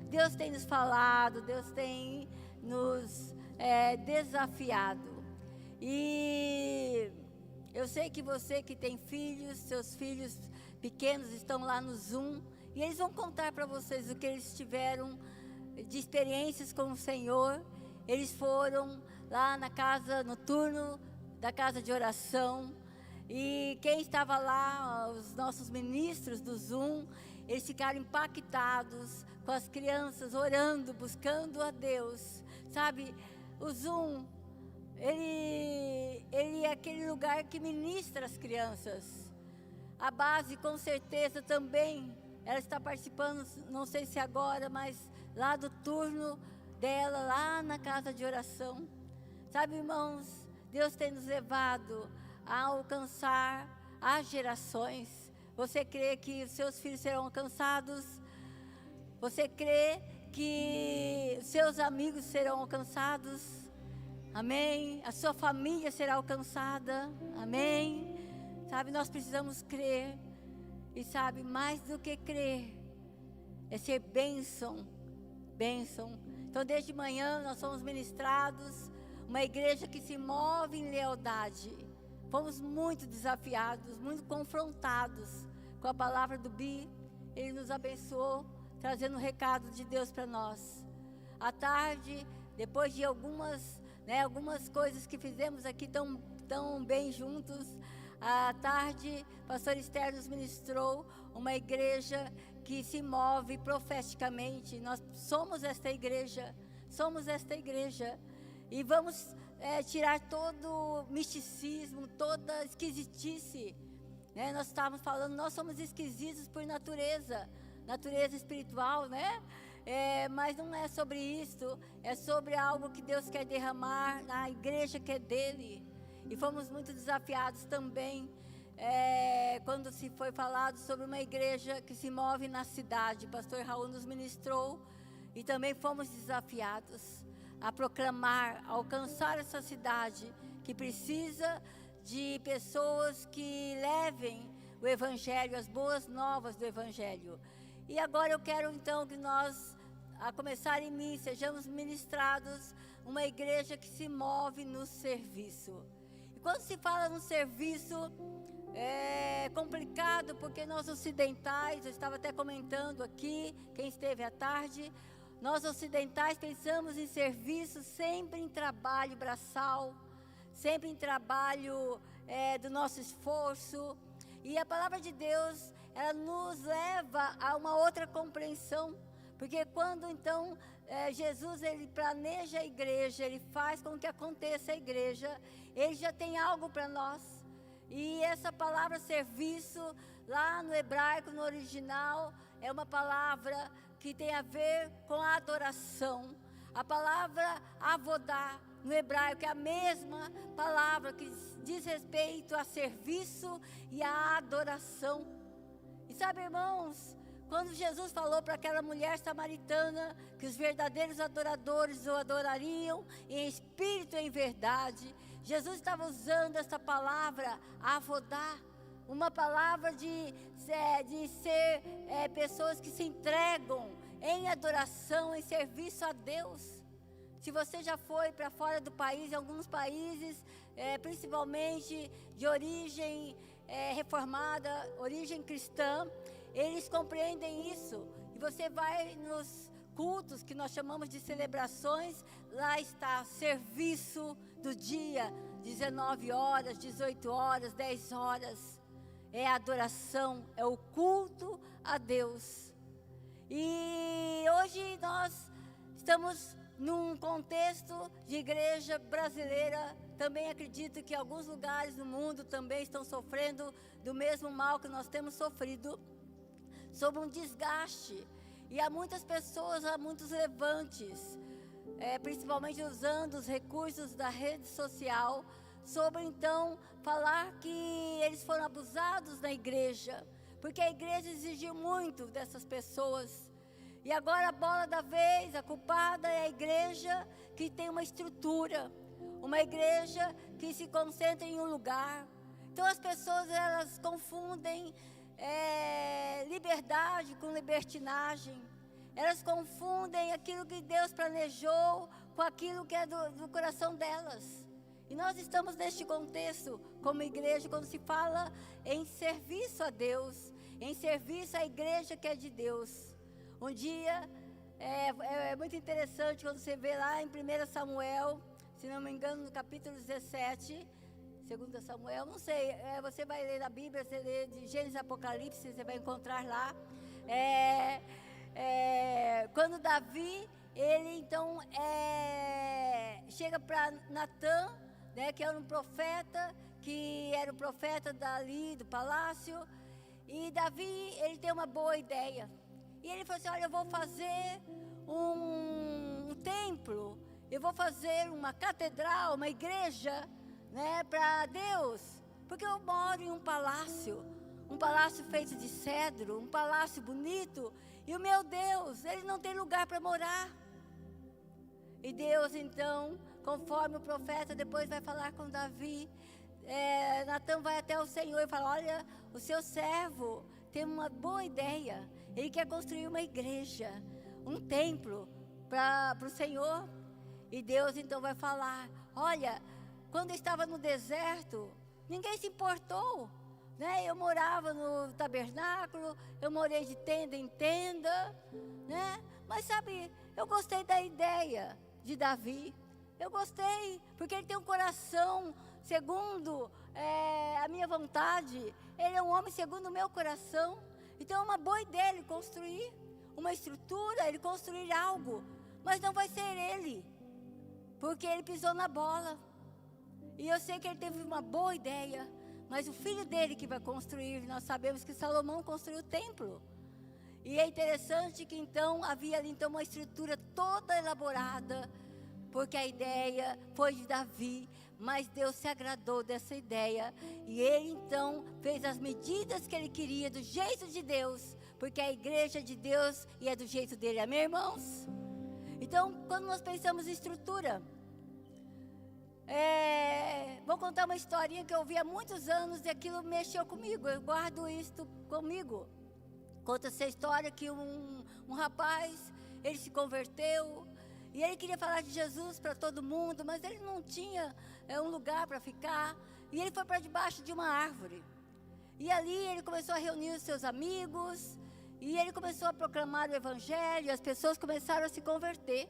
Deus tem nos falado, Deus tem nos desafiado. E eu sei que você que tem filhos, seus filhos pequenos estão lá no Zoom, e eles vão contar para vocês o que eles tiveram de experiências com o Senhor. Eles foram lá na casa, no turno da casa de oração, e quem estava lá, os nossos ministros do Zoom, eles ficaram impactados com as crianças orando, buscando a Deus. Sabe, o Zoom, ele é aquele lugar que ministra as crianças. A base, com certeza, também, ela está participando, não sei se agora, mas lá do turno dela, lá na casa de oração. Sabe, irmãos, Deus tem nos levado a alcançar as gerações. Você crê que os seus filhos serão alcançados? Você crê que seus amigos serão alcançados? Amém? A sua família será alcançada? Amém? Sabe, nós precisamos crer. E sabe, mais do que crer, é ser bênção. Bênção. Então, desde manhã nós somos ministrados, uma igreja que se move em lealdade. Fomos muito desafiados, muito confrontados com a palavra do Bi. Ele nos abençoou, trazendo um recado de Deus para nós. À tarde, depois de algumas coisas que fizemos aqui tão bem juntos, à tarde, pastor Esther nos ministrou uma igreja que se move profeticamente. Nós somos esta igreja, e vamos tirar todo misticismo, toda esquisitice, né? Nós estávamos falando, nós somos esquisitos por natureza espiritual, né? Mas não é sobre isso, é sobre algo que Deus quer derramar na igreja que é dele. E fomos muito desafiados também, quando se foi falado sobre uma igreja que se move na cidade. O pastor Raul nos ministrou, e também fomos desafiados a proclamar, a alcançar essa cidade, que precisa de pessoas que levem o Evangelho, as boas novas do Evangelho. E agora eu quero então que nós, a começar em mim, sejamos ministrados uma igreja que se move no serviço. E quando se fala no serviço, é complicado, porque nós ocidentais, eu estava até comentando aqui, quem esteve à tarde, nós ocidentais pensamos em serviço sempre em trabalho braçal, sempre em trabalho do nosso esforço. E a palavra de Deus, ela nos leva a uma outra compreensão. Porque quando então Jesus, ele planeja a igreja, ele faz com que aconteça a igreja, ele já tem algo para nós. E essa palavra serviço, lá no hebraico, no original, é uma palavra que tem a ver com a adoração. A palavra avodá, no hebraico, é a mesma palavra que diz respeito a serviço e a adoração. E sabe, irmãos, quando Jesus falou para aquela mulher samaritana que os verdadeiros adoradores o adorariam em espírito e em verdade, Jesus estava usando essa palavra avodá, uma palavra de ser pessoas que se entregam em adoração, em serviço a Deus. Se você já foi para fora do país, em alguns países, principalmente de origem reformada, origem cristã, eles compreendem isso. E você vai nos cultos que nós chamamos de celebrações, lá está serviço do dia, 19 horas, 18 horas, 10 horas. É a adoração, é o culto a Deus. E hoje nós estamos num contexto de igreja brasileira. Também acredito que alguns lugares no mundo também estão sofrendo do mesmo mal que nós temos sofrido, sobre um desgaste. E há muitas pessoas, há muitos levantes, principalmente usando os recursos da rede social, sobre então falar que eles foram abusados na igreja, porque a igreja exigiu muito dessas pessoas. E agora a bola da vez, a culpada é a igreja que tem uma estrutura, uma igreja que se concentra em um lugar. Então as pessoas, elas confundem liberdade com libertinagem. Elas confundem aquilo que Deus planejou com aquilo que é do coração delas. E nós estamos neste contexto, como igreja, quando se fala em serviço a Deus, em serviço à igreja que é de Deus. Um dia, é muito interessante quando você vê lá em 1 Samuel, se não me engano, no capítulo 17, 2 Samuel, não sei, você vai ler na Bíblia, você lê de Gênesis e Apocalipse, você vai encontrar lá. Quando Davi, ele então chega para Natã, né, que era um profeta, que era o profeta dali do palácio, e Davi, ele tem uma boa ideia. E ele falou assim, olha, eu vou fazer um templo, eu vou fazer uma catedral, uma igreja, né, para Deus, porque eu moro em um palácio feito de cedro, um palácio bonito, e o meu Deus, ele não tem lugar para morar. E Deus então, conforme o profeta depois vai falar com Davi, Natã vai até o Senhor e fala, olha, o seu servo tem uma boa ideia, ele quer construir uma igreja, um templo para o Senhor. E Deus então vai falar, olha, quando eu estava no deserto, ninguém se importou, né? Eu morava no tabernáculo, eu morei de tenda em tenda, né? Mas sabe, eu gostei da ideia de Davi, eu gostei, porque ele tem um coração segundo a minha vontade, ele é um homem segundo o meu coração, então é uma boa ideia ele construir uma estrutura, ele construir algo, mas não vai ser ele, porque ele pisou na bola. E eu sei que ele teve uma boa ideia, mas o filho dele que vai construir, nós sabemos que Salomão construiu o templo. E é interessante que então havia ali então uma estrutura toda elaborada, porque a ideia foi de Davi, mas Deus se agradou dessa ideia. E ele então fez as medidas que ele queria, do jeito de Deus, porque a igreja é de Deus e é do jeito dele, amém, irmãos? Então, quando nós pensamos em estrutura, vou contar uma historinha que eu ouvi há muitos anos e aquilo mexeu comigo, eu guardo isto comigo. Conta essa história que um rapaz, ele se converteu e ele queria falar de Jesus para todo mundo, mas ele não tinha um lugar para ficar, e ele foi para debaixo de uma árvore. E ali ele começou a reunir os seus amigos, e ele começou a proclamar o evangelho, e as pessoas começaram a se converter.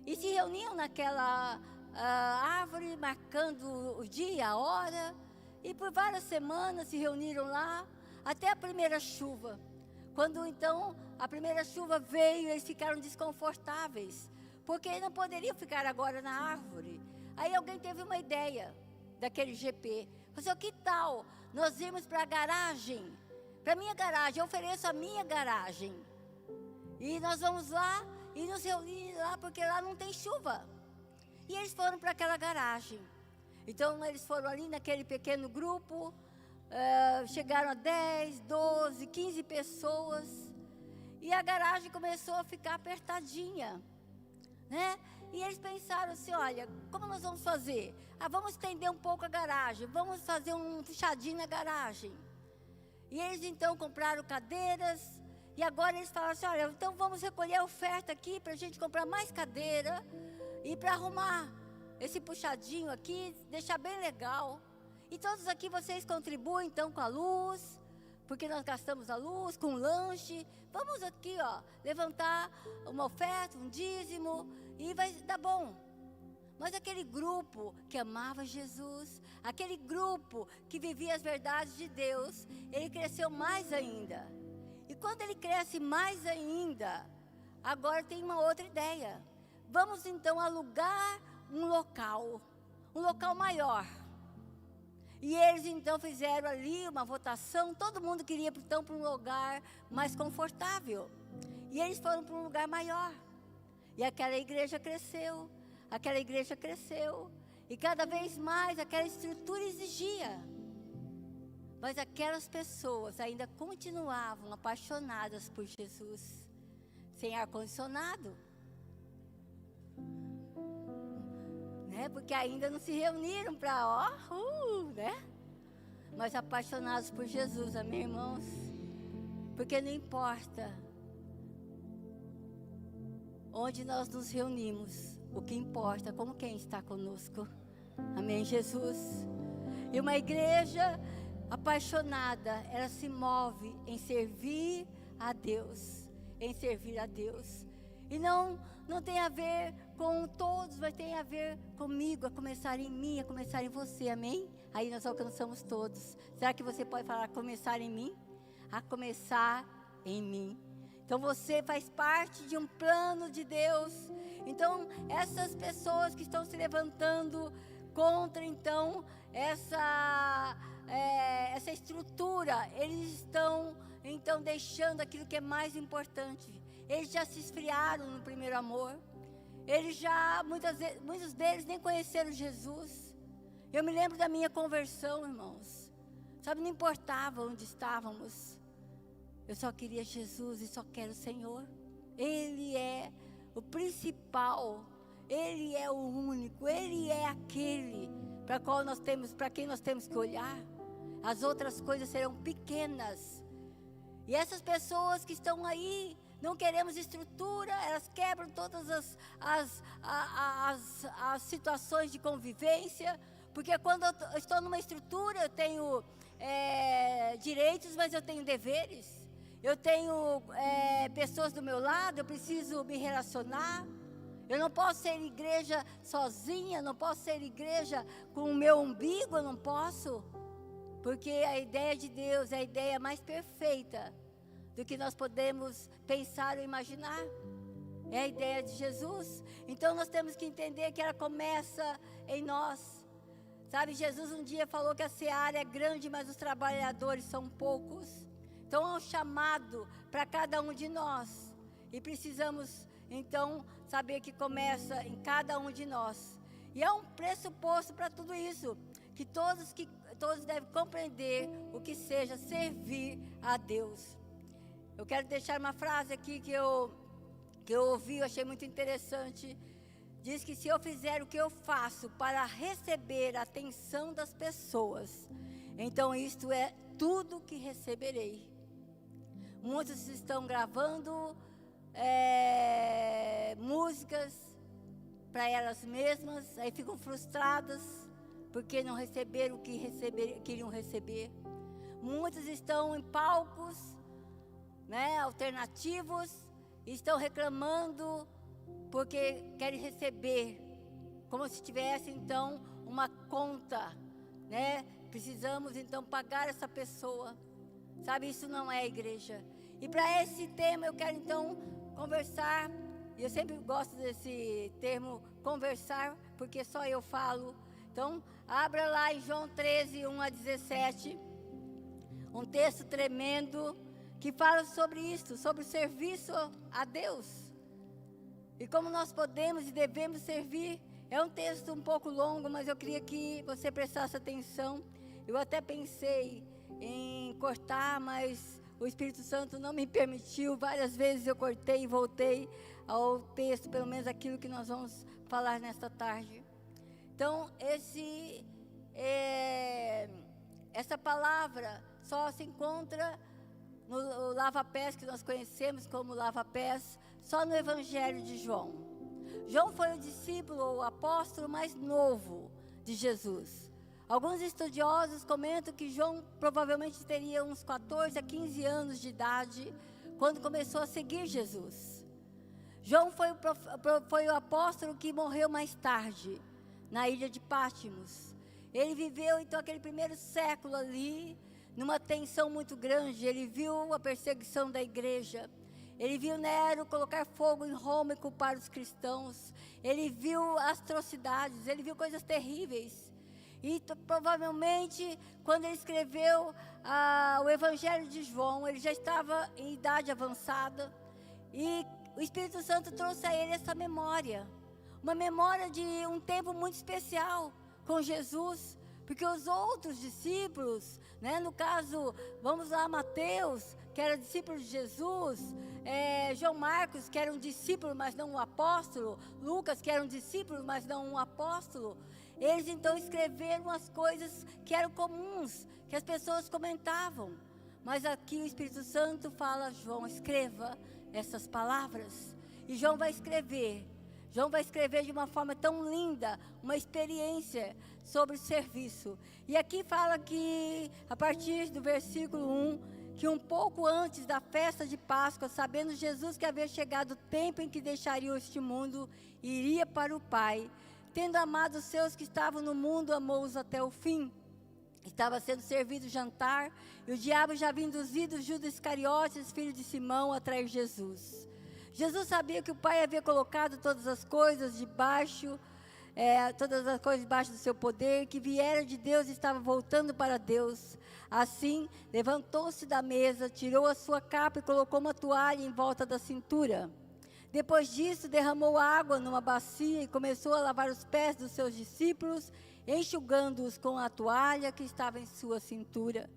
E se reuniam naquela árvore, marcando o dia, a hora, e por várias semanas se reuniram lá, até a primeira chuva. Quando então a primeira chuva veio, eles ficaram desconfortáveis, porque não poderiam ficar agora na árvore. Aí alguém teve uma ideia daquele GP, falou assim, que tal nós irmos para a garagem, para a minha garagem, eu ofereço a minha garagem, e nós vamos lá e nos reunir lá, porque lá não tem chuva. E eles foram para aquela garagem. Então eles foram ali naquele pequeno grupo, chegaram a 10, 12, 15 pessoas, e a garagem começou a ficar apertadinha, né? E eles pensaram assim, olha, como nós vamos fazer? Vamos estender um pouco a garagem, vamos fazer um puxadinho na garagem. E eles então compraram cadeiras, e agora eles falaram assim, olha, então vamos recolher a oferta aqui para a gente comprar mais cadeira, e para arrumar esse puxadinho aqui, deixar bem legal. E todos aqui vocês contribuem então com a luz, porque nós gastamos a luz, com o lanche. Vamos aqui, ó, levantar uma oferta, um dízimo, e vai dar bom. Mas aquele grupo que amava Jesus, aquele grupo que vivia as verdades de Deus, ele cresceu mais ainda. E quando ele cresce mais ainda, agora tem uma outra ideia. Vamos então alugar um local maior. E eles então fizeram ali uma votação, todo mundo queria então para um lugar mais confortável. E eles foram para um lugar maior. E aquela igreja cresceu, e cada vez mais aquela estrutura exigia. Mas aquelas pessoas ainda continuavam apaixonadas por Jesus, sem ar-condicionado. Né? Porque ainda não se reuniram para, né? Mas apaixonados por Jesus, amém, irmãos? Porque não importa onde nós nos reunimos, o que importa, como quem está conosco. Amém, Jesus? E uma igreja apaixonada, ela se move em servir a Deus, em servir a Deus. E não tem a ver com todos, mas tem a ver comigo, a começar em mim, a começar em você, amém? Aí nós alcançamos todos. Será que você pode falar, começar em mim? A começar em mim. Então você faz parte de um plano de Deus. Então essas pessoas que estão se levantando contra então essa estrutura, eles estão então deixando aquilo que é mais importante. Eles já se esfriaram no primeiro amor. Eles já, muitos deles nem conheceram Jesus. Eu me lembro da minha conversão, irmãos. Sabe, não importava onde estávamos. Eu só queria Jesus e só quero o Senhor. Ele é o principal. Ele é o único. Ele é aquele para quem nós temos que olhar. As outras coisas serão pequenas. E essas pessoas que estão aí, não queremos estrutura, elas quebram todas as situações de convivência, porque quando eu estou numa estrutura, eu tenho direitos, mas eu tenho deveres. Eu tenho pessoas do meu lado, eu preciso me relacionar. Eu não posso ser igreja sozinha, não posso ser igreja com o meu umbigo, eu não posso. Porque a ideia de Deus é a ideia mais perfeita do que nós podemos pensar ou imaginar. É a ideia de Jesus. Então nós temos que entender que ela começa em nós. Sabe, Jesus um dia falou que a seara é grande, mas os trabalhadores são poucos. Então é um chamado para cada um de nós. E precisamos, então, saber que começa em cada um de nós. E é um pressuposto para tudo isso. Que todos devem compreender o que seja servir a Deus. Eu quero deixar uma frase aqui que eu ouvi, eu achei muito interessante. Diz que se eu fizer o que eu faço para receber a atenção das pessoas, então isto é tudo que receberei. Muitos estão gravando músicas para elas mesmas, aí ficam frustradas porque não receberam o que queriam receber. Muitos estão em palcos, alternativos, e estão reclamando porque querem receber, como se tivesse então uma conta, precisamos então pagar essa pessoa, sabe, isso não é igreja. E para esse tema eu quero então conversar, e eu sempre gosto desse termo, conversar, porque só eu falo. Então, abra lá em João 13, 1 a 17, um texto tremendo, que fala sobre isso, sobre o serviço a Deus. E como nós podemos e devemos servir. É um texto um pouco longo, mas eu queria que você prestasse atenção. Eu até pensei em cortar, mas o Espírito Santo não me permitiu. Várias vezes eu cortei e voltei ao texto, pelo menos aquilo que nós vamos falar nesta tarde. Então, essa palavra só se encontra no lava-pés, que nós conhecemos como lava-pés, só no Evangelho de João. João foi o discípulo, o apóstolo mais novo de Jesus. Alguns estudiosos comentam que João provavelmente teria uns 14 a 15 anos de idade, quando começou a seguir Jesus. João foi o apóstolo que morreu mais tarde, na ilha de Pátimos. Ele viveu então aquele primeiro século ali, numa tensão muito grande. Ele viu a perseguição da igreja. Ele viu Nero colocar fogo em Roma e culpar os cristãos. Ele viu atrocidades, ele viu coisas terríveis. E provavelmente, quando ele escreveu o Evangelho de João, ele já estava em idade avançada. E o Espírito Santo trouxe a ele essa memória. Uma memória de um tempo muito especial com Jesus. Porque os outros discípulos, no caso, vamos lá, Mateus, que era discípulo de Jesus, João Marcos, que era um discípulo, mas não um apóstolo, Lucas, que era um discípulo, mas não um apóstolo, eles então escreveram as coisas que eram comuns, que as pessoas comentavam. Mas aqui o Espírito Santo fala, João, escreva essas palavras. e João vai escrever. João vai escrever de uma forma tão linda, uma experiência sobre o serviço. E aqui fala que, a partir do versículo 1, que um pouco antes da festa de Páscoa, sabendo Jesus que havia chegado o tempo em que deixaria este mundo e iria para o Pai, tendo amado os seus que estavam no mundo, amou-os até o fim. Estava sendo servido o jantar, e o diabo já havia induzido Judas Iscariotes, filho de Simão, a trair Jesus. Jesus sabia que o Pai havia colocado todas as coisas debaixo do seu poder, que viera de Deus e estava voltando para Deus. Assim, levantou-se da mesa, tirou a sua capa e colocou uma toalha em volta da cintura. Depois disso, derramou água numa bacia e começou a lavar os pés dos seus discípulos, enxugando-os com a toalha que estava em sua cintura.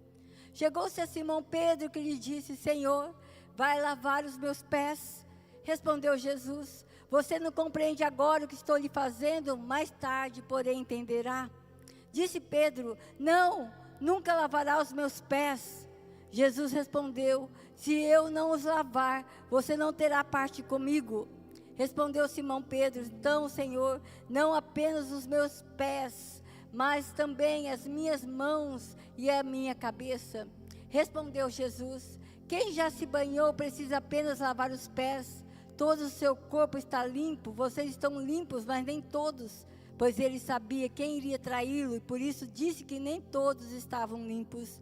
Chegou-se a Simão Pedro, que lhe disse: Senhor, vai lavar os meus pés? Respondeu Jesus: você não compreende agora o que estou lhe fazendo, mais tarde, porém, entenderá. Disse Pedro: não, nunca lavará os meus pés. Jesus respondeu: se eu não os lavar, você não terá parte comigo. Respondeu Simão Pedro: então, Senhor, não apenas os meus pés, mas também as minhas mãos e a minha cabeça. Respondeu Jesus: quem já se banhou precisa apenas lavar os pés. Todo o seu corpo está limpo, vocês estão limpos, mas nem todos. Pois ele sabia quem iria traí-lo, e por isso disse que nem todos estavam limpos.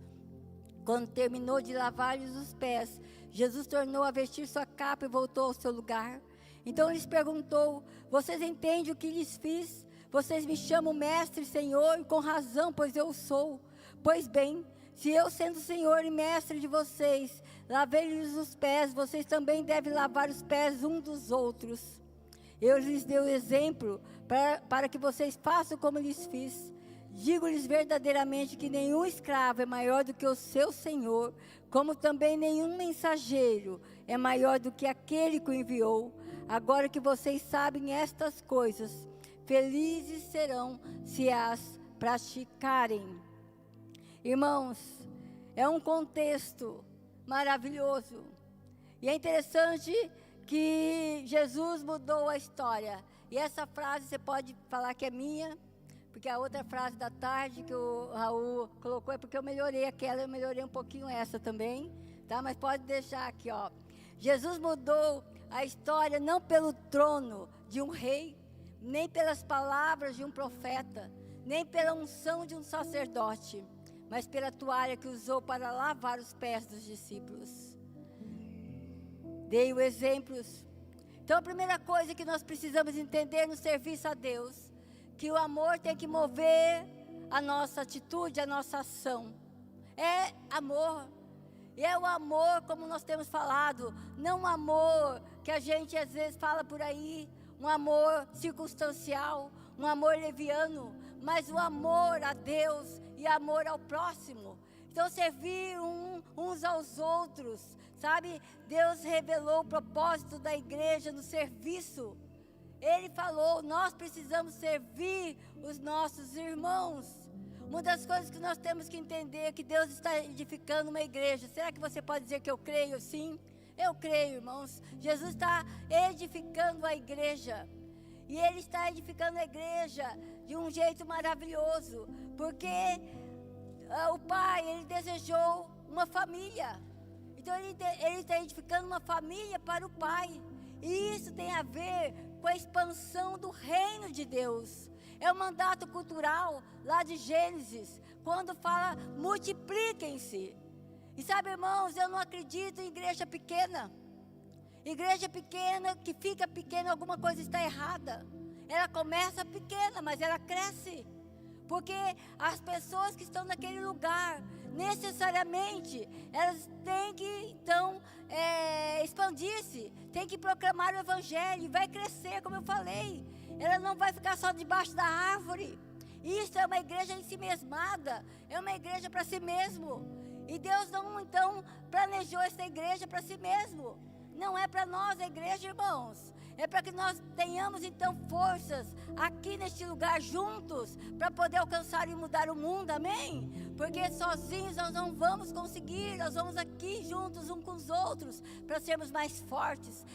Quando terminou de lavar-lhes os pés, Jesus tornou a vestir sua capa e voltou ao seu lugar. Então lhes perguntou: vocês entendem o que lhes fiz? Vocês me chamam mestre e Senhor, e com razão, pois eu o sou. Pois bem, se eu, sendo Senhor e mestre de vocês, lavei-lhes os pés, vocês também devem lavar os pés uns dos outros. Eu lhes dei o exemplo para que vocês façam como lhes fiz. Digo-lhes verdadeiramente que nenhum escravo é maior do que o seu Senhor, como também nenhum mensageiro é maior do que aquele que o enviou. Agora que vocês sabem estas coisas, felizes serão se as praticarem. Irmãos, é um contexto maravilhoso. E é interessante que Jesus mudou a história. E essa frase você pode falar que é minha, porque a outra frase da tarde que o Raul colocou é porque eu melhorei aquela, eu melhorei um pouquinho essa também, tá? Mas pode deixar aqui, ó. Jesus mudou a história não pelo trono de um rei, nem pelas palavras de um profeta, nem pela unção de um sacerdote, mas pela toalha que usou para lavar os pés dos discípulos. Dei exemplos. Então a primeira coisa que nós precisamos entender no serviço a Deus, que o amor tem que mover a nossa atitude, a nossa ação. É amor. E é o amor, como nós temos falado, não um amor que a gente às vezes fala por aí, um amor circunstancial, um amor leviano, mas o amor a Deus e amor ao próximo. Então servir uns aos outros, sabe? Deus revelou o propósito da igreja no serviço. Ele falou: nós precisamos servir os nossos irmãos. Uma das coisas que nós temos que entender é que Deus está edificando uma igreja. Será que você pode dizer que eu creio? Sim, eu creio, irmãos. Jesus está edificando a igreja. E Ele está edificando a igreja de um jeito maravilhoso. Porque o Pai, Ele desejou uma família. Então Ele está edificando uma família para o Pai. E isso tem a ver com a expansão do reino de Deus. É o mandato cultural lá de Gênesis, quando fala: multipliquem-se. E sabe, irmãos, eu não acredito em igreja pequena. Igreja pequena, que fica pequena, alguma coisa está errada. Ela começa pequena, mas ela cresce. Porque as pessoas que estão naquele lugar, necessariamente, elas têm que, então, expandir-se. Tem que proclamar o evangelho, e vai crescer, como eu falei. Ela não vai ficar só debaixo da árvore. Isso é uma igreja em si mesmada, é uma igreja para si mesmo. E Deus não, então, planejou essa igreja para si mesmo. Não é para nós a igreja, irmãos. É para que nós tenhamos então forças aqui neste lugar juntos, para poder alcançar e mudar o mundo, amém? Porque sozinhos nós não vamos conseguir, nós vamos aqui juntos uns com os outros, para sermos mais fortes,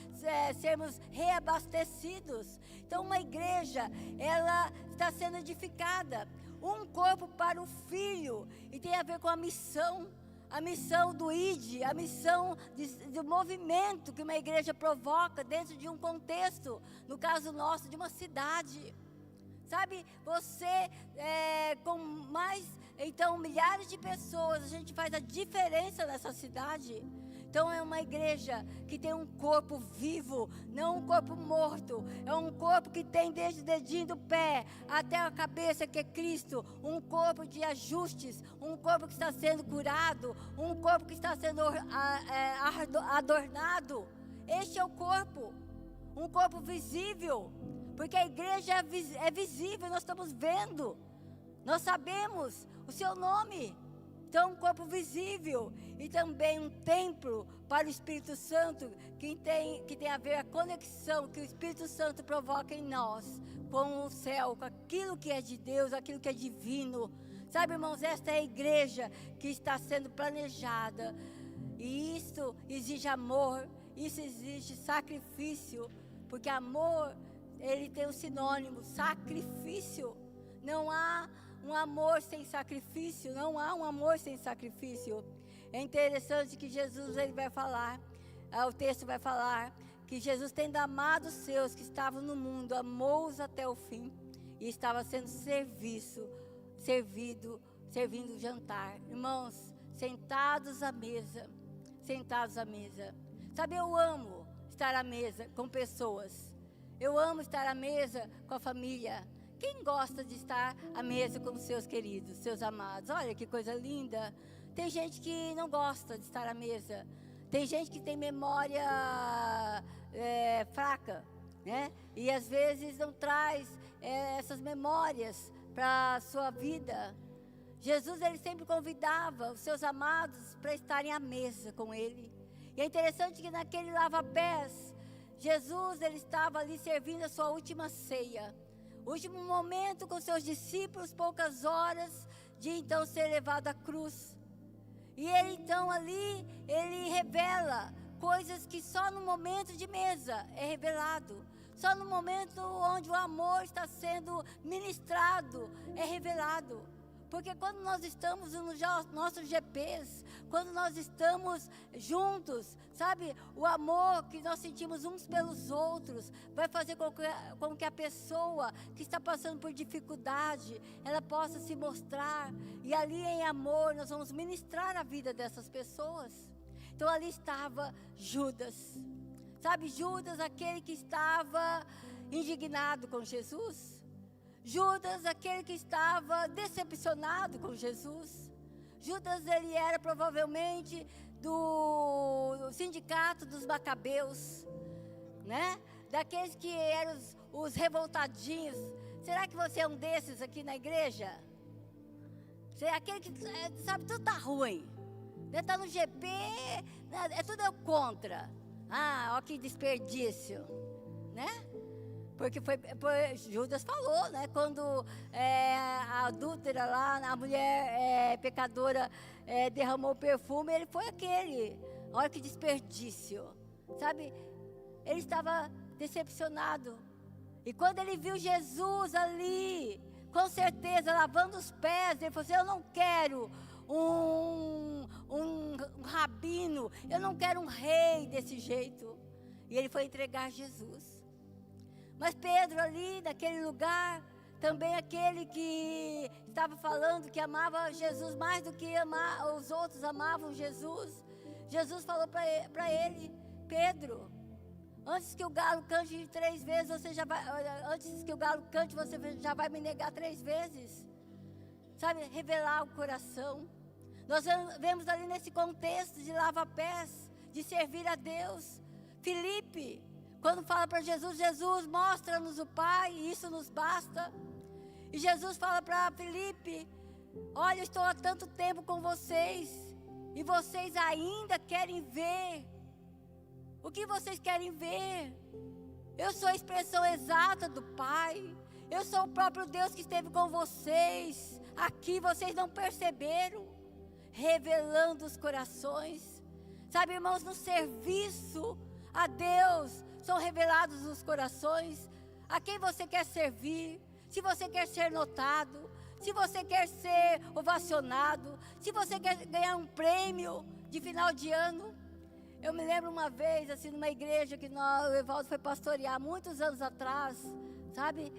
sermos reabastecidos. Então uma igreja, ela está sendo edificada, um corpo para o Filho, e tem a ver com a missão do ID, a missão do movimento que uma igreja provoca dentro de um contexto, no caso nosso, de uma cidade. Sabe, você com mais, então, milhares de pessoas, a gente faz a diferença nessa cidade. Então é uma igreja que tem um corpo vivo, não um corpo morto. É um corpo que tem desde o dedinho do pé até a cabeça, que é Cristo. Um corpo de ajustes, um corpo que está sendo curado, um corpo que está sendo adornado. Este é o corpo, um corpo visível, porque a igreja é visível, nós estamos vendo, nós sabemos o seu nome. Então, um corpo visível e também um templo para o Espírito Santo, que tem a ver a conexão que o Espírito Santo provoca em nós, com o céu, com aquilo que é de Deus, aquilo que é divino. Sabe, irmãos, esta é a igreja que está sendo planejada, e isso exige amor, isso exige sacrifício, porque amor, ele tem um sinônimo, sacrifício. Não há um amor sem sacrifício, não há um amor sem sacrifício. É interessante que Jesus, ele vai falar, o texto vai falar, que Jesus, tendo amado os seus que estavam no mundo, amou-os até o fim, e estava sendo servindo o jantar. Irmãos, sentados à mesa. Sabe, eu amo estar à mesa com pessoas, eu amo estar à mesa com a família. Quem gosta de estar à mesa com os seus queridos, seus amados? Olha que coisa linda. Tem gente que não gosta de estar à mesa. Tem gente que tem memória fraca, né? E às vezes não traz essas memórias para a sua vida. Jesus, ele sempre convidava os seus amados para estarem à mesa com ele. E é interessante que naquele lava-pés, Jesus, ele estava ali servindo a sua última ceia. Último momento com seus discípulos, poucas horas de então ser levado à cruz. E ele então ali, ele revela coisas que só no momento de mesa é revelado. Só no momento onde o amor está sendo ministrado é revelado. Porque quando nós estamos nos nossos GPs, quando nós estamos juntos, sabe, o amor que nós sentimos uns pelos outros vai fazer com que a pessoa que está passando por dificuldade, ela possa se mostrar. E ali em amor nós vamos ministrar a vida dessas pessoas. Então ali estava Judas. Sabe, Judas, aquele que estava indignado com Jesus. Judas, aquele que estava decepcionado com Jesus. Judas, ele era provavelmente do sindicato dos Macabeus, né? Daqueles que eram os revoltadinhos. Será que você é um desses aqui na igreja? Você é aquele que, sabe, tudo tá ruim. Está no GP, tudo é contra. Ó que desperdício, né? Porque Judas falou, né? Quando a adúltera lá, a mulher pecadora derramou o perfume, ele foi aquele. Olha que desperdício, sabe? Ele estava decepcionado. E quando ele viu Jesus ali, com certeza, lavando os pés, ele falou assim, eu não quero um rabino, eu não quero um rei desse jeito. E ele foi entregar Jesus. Mas Pedro ali, naquele lugar, também aquele que estava falando que amava Jesus mais do que os outros amavam Jesus. Jesus falou para ele, Pedro, antes que o galo cante 3 vezes, você já vai me negar 3 vezes. Sabe, revelar o coração. Nós vemos ali nesse contexto de lava-pés, de servir a Deus. Filipe, quando fala para Jesus, Jesus, mostra-nos o Pai, e isso nos basta. E Jesus fala para Filipe, olha, eu estou há tanto tempo com vocês, e vocês ainda querem ver. O que vocês querem ver? Eu sou a expressão exata do Pai. Eu sou o próprio Deus que esteve com vocês. Aqui vocês não perceberam. Revelando os corações. Sabe, irmãos, no serviço a Deus são revelados os corações. A quem você quer servir. Se você quer ser notado. Se você quer ser ovacionado. Se você quer ganhar um prêmio de final de ano. Eu me lembro uma vez, assim, numa igreja que o Evaldo foi pastorear muitos anos atrás, sabe?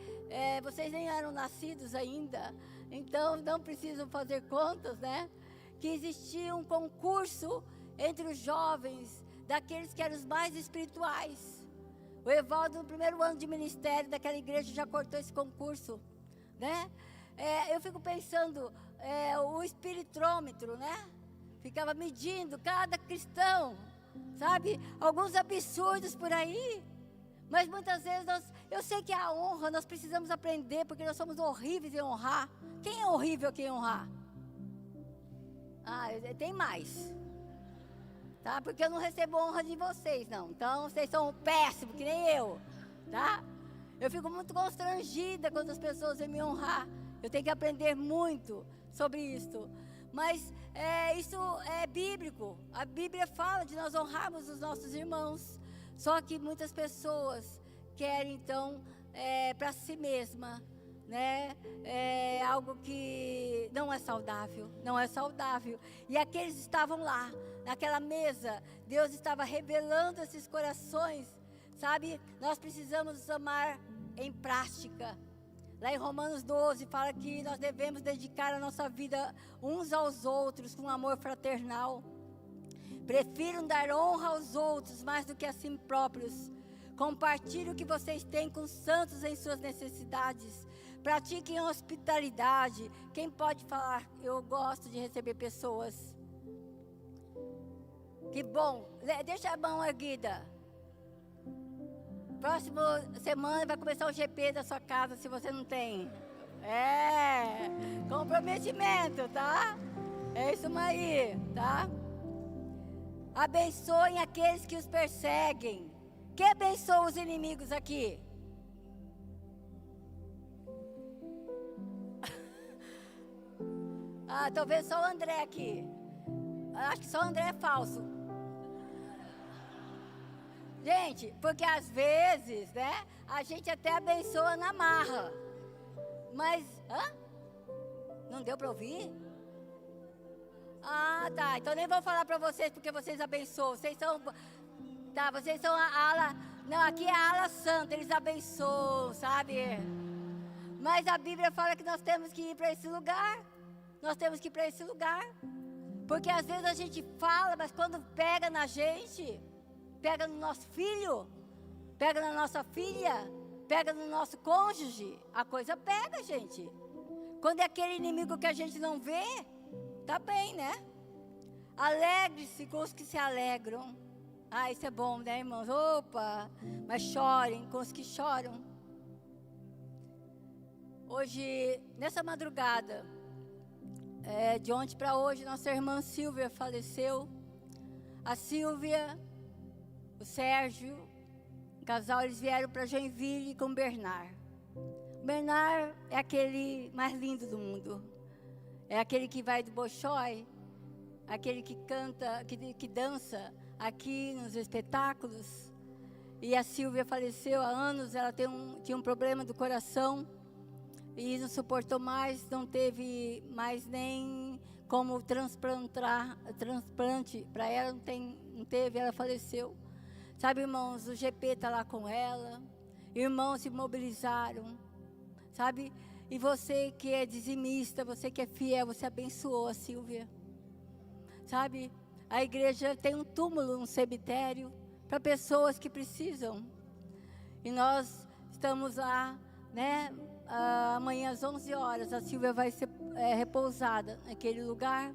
Vocês nem eram nascidos ainda, então não precisam fazer contas, né? Que existia um concurso entre os jovens, daqueles que eram os mais espirituais. O Evaldo, no primeiro ano de ministério daquela igreja, já cortou esse concurso, né? Eu fico pensando, o espiritrômetro, né? Ficava medindo cada cristão. Sabe, alguns absurdos por aí, mas muitas vezes eu sei que a honra nós precisamos aprender, porque nós somos horríveis em honrar. Quem é horrível aqui em honrar? Tem mais, tá? Porque eu não recebo honra de vocês, não. Então vocês são péssimos, que nem eu, tá? Eu fico muito constrangida quando as pessoas vêm me honrar. Eu tenho que aprender muito sobre isso. Mas isso é bíblico. A Bíblia fala de nós honrarmos os nossos irmãos. Só que muitas pessoas querem, então, para si mesma, né? Algo que não é saudável. Não é saudável. E aqueles estavam lá, naquela mesa. Deus estava revelando esses corações. Sabe? Nós precisamos amar em prática. Lá em Romanos 12 fala que nós devemos dedicar a nossa vida uns aos outros com amor fraternal. Prefiram dar honra aos outros mais do que a si próprios. Compartilhe o que vocês têm com os santos em suas necessidades. Pratiquem hospitalidade. Quem pode falar, eu gosto de receber pessoas. Que bom. Deixa a mão erguida. Próxima semana vai começar o GP da sua casa, se você não tem. Comprometimento, tá? É isso aí, tá? Abençoem aqueles que os perseguem. Quem abençoa os inimigos aqui? Tô vendo só o André aqui. Acho que só o André é falso. Gente, porque às vezes, né, a gente até abençoa na marra. Mas, não deu para ouvir? Tá, então nem vou falar para vocês porque vocês abençoam. Vocês são a ala, não, aqui é a ala santa, eles abençoam, sabe? Mas a Bíblia fala que nós temos que ir para esse lugar. Nós temos que ir para esse lugar. Porque às vezes a gente fala, mas quando pega na gente... Pega no nosso filho, pega na nossa filha, pega no nosso cônjuge, a coisa pega, gente. Quando é aquele inimigo que a gente não vê, tá bem, né? Alegre-se com os que se alegram. Isso é bom, né, irmãos? Opa, mas chorem com os que choram. Hoje, nessa madrugada, de ontem para hoje, nossa irmã Silvia faleceu. A Silvia... O Sérgio, o casal, eles vieram para Joinville com o Bernard. O Bernard é aquele mais lindo do mundo. É aquele que vai do Bolshoi, aquele que canta, que dança aqui nos espetáculos. E a Silvia faleceu há anos, ela tinha um problema do coração e não suportou mais, não teve mais nem como transplante para ela, não teve, ela faleceu. Sabe, irmãos, o GP está lá com ela. Irmãos se mobilizaram. Sabe? E você que é dizimista, você que é fiel, você abençoou a Silvia. Sabe? A igreja tem um túmulo, um cemitério, para pessoas que precisam. E nós estamos lá, né? Amanhã às 11 horas, a Silvia vai ser repousada naquele lugar.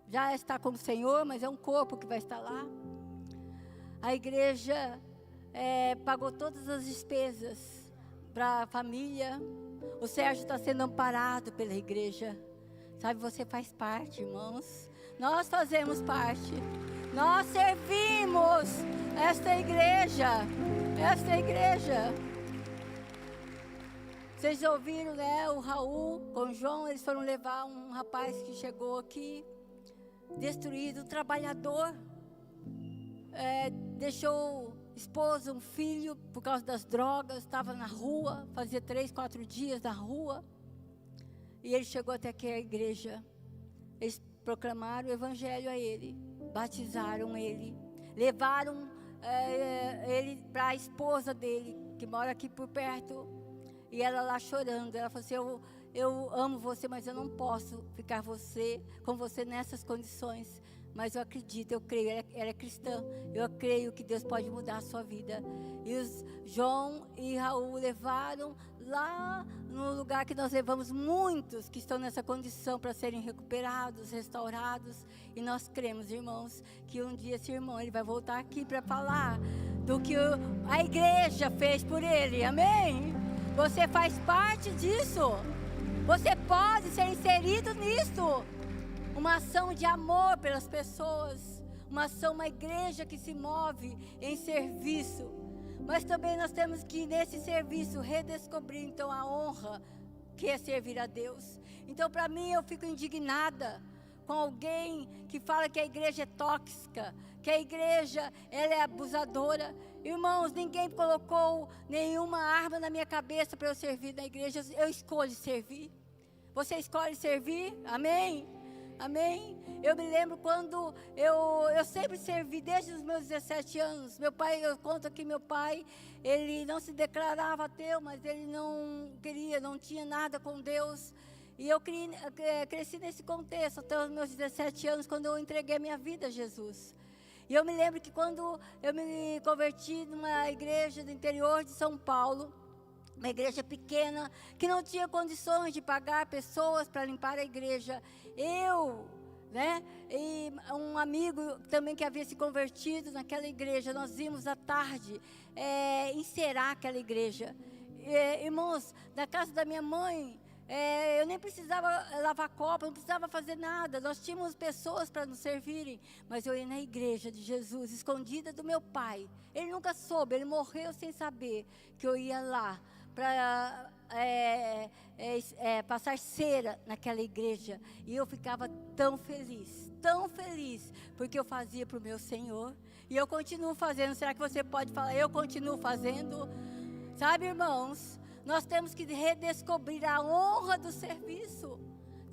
Já está com o Senhor, mas é um corpo que vai estar lá. A igreja pagou todas as despesas para a família. O Sérgio está sendo amparado pela igreja. Sabe, você faz parte, irmãos. Nós fazemos parte. Nós servimos esta igreja. Essa é a igreja. Vocês ouviram, né? O Raul com o João, eles foram levar um rapaz que chegou aqui, destruído, um trabalhador. Deixou esposa, um filho, por causa das drogas, estava na rua, fazia 3, 4 dias na rua. E ele chegou até aqui a igreja. Eles proclamaram o evangelho a ele, batizaram ele, levaram ele para a esposa dele, que mora aqui por perto. E ela lá chorando, ela falou assim, eu amo você, mas eu não posso ficar com você nessas condições. Mas eu acredito, eu creio, ela é cristã, eu creio que Deus pode mudar a sua vida. E os João e Raul levaram lá no lugar que nós levamos muitos que estão nessa condição para serem recuperados, restaurados. E nós cremos, irmãos, que um dia esse irmão ele vai voltar aqui para falar do que a igreja fez por ele, amém? Você faz parte disso. Você pode ser inserido nisso. Uma ação de amor pelas pessoas. Uma igreja que se move em serviço. Mas também nós temos que, nesse serviço, redescobrir, então, a honra que é servir a Deus. Então, para mim, eu fico indignada com alguém que fala que a igreja é tóxica, que a igreja ela é abusadora. Irmãos, ninguém colocou nenhuma arma na minha cabeça para eu servir na igreja. Eu escolho servir. Você escolhe servir? Amém? Amém? Eu me lembro quando eu sempre servi desde os meus 17 anos. Meu pai, eu conto aqui, meu pai, ele não se declarava ateu, mas ele não tinha nada com Deus. E eu cresci nesse contexto até os meus 17 anos, quando eu entreguei a minha vida a Jesus. E eu me lembro que quando eu me converti numa igreja do interior de São Paulo, uma igreja pequena, que não tinha condições de pagar pessoas para limpar a igreja. E um amigo também que havia se convertido naquela igreja, nós íamos à tarde encerar aquela igreja. Irmãos, na casa da minha mãe, eu nem precisava lavar copa, não precisava fazer nada. Nós tínhamos pessoas para nos servirem. Mas eu ia na igreja de Jesus, escondida do meu pai. Ele nunca soube, ele morreu sem saber que eu ia lá para passar cera naquela igreja. E eu ficava tão feliz, porque eu fazia para o meu Senhor. E eu continuo fazendo. Será que você pode falar, eu continuo fazendo? Sabe, irmãos, nós temos que redescobrir a honra do serviço.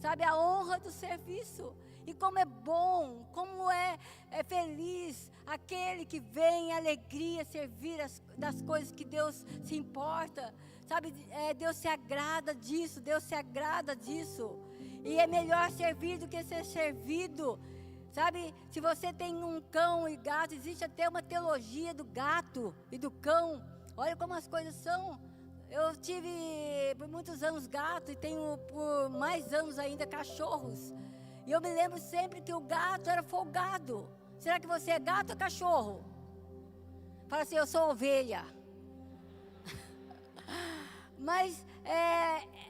Sabe, a honra do serviço. E como é bom, como é feliz aquele que vem em alegria servir das coisas que Deus se importa. Sabe, Deus se agrada disso, E é melhor servir do que ser servido. Sabe, se você tem um cão e gato, existe até uma teologia do gato e do cão. Olha como as coisas são. Eu tive por muitos anos gato e tenho por mais anos ainda cachorros. E eu me lembro sempre que o gato era folgado. Será que você é gato ou cachorro? Fala assim, eu sou ovelha. Mas